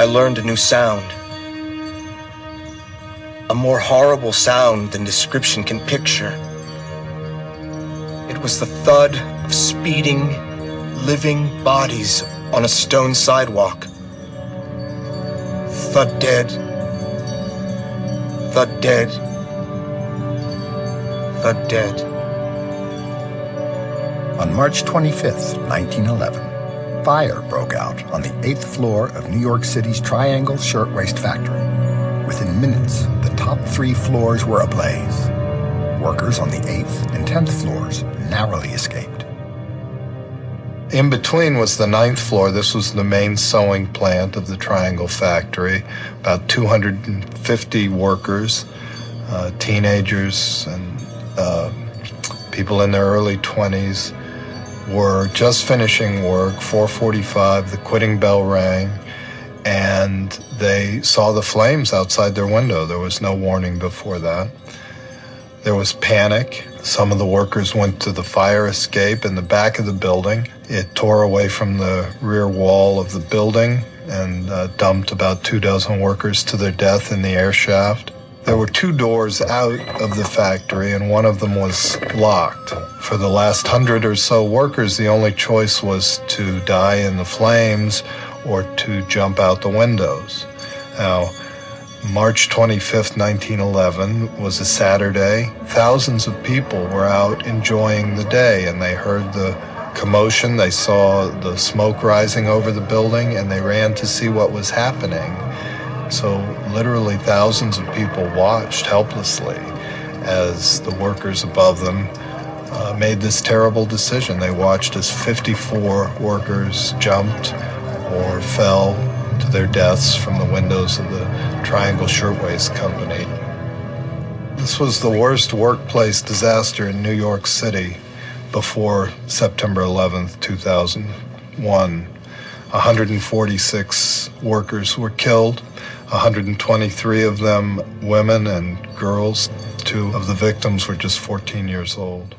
I learned a new sound. A more horrible sound than description can picture. It was the thud of speeding, living bodies on a stone sidewalk. Thud dead. Thud dead. Thud dead. On March 25th, 1911, fire broke out on the 8th floor of New York City's Triangle Shirtwaist factory. Within minutes, the top 3 floors were ablaze. Workers on the 8th and 10th floors narrowly escaped. In between was the 9th floor. This was the main sewing plant of the Triangle factory. About 250 workers, teenagers and people in their early 20s were just finishing work. 4:45, the quitting bell rang, and they saw the flames outside their window. There was no warning before that. There was panic. Some of the workers went to the fire escape in the back of the building. It tore away from the rear wall of the building and dumped about 24 workers to their death in the air shaft. There were 2 doors out of the factory, and one of them was locked. For the last 100 or so workers, the only choice was to die in the flames or to jump out the windows. Now, March 25th, 1911 was a Saturday. Thousands of people were out enjoying the day, and they heard the commotion. They saw the smoke rising over the building, and they ran to see what was happening. So literally thousands of people watched helplessly as the workers above them made this terrible decision. They watched as 54 workers jumped or fell to their deaths from the windows of the Triangle Shirtwaist Company. This was the worst workplace disaster in New York City before September 11th, 2001. 146 workers were killed, 123 of them women and girls. 2 of the victims were just 14 years old.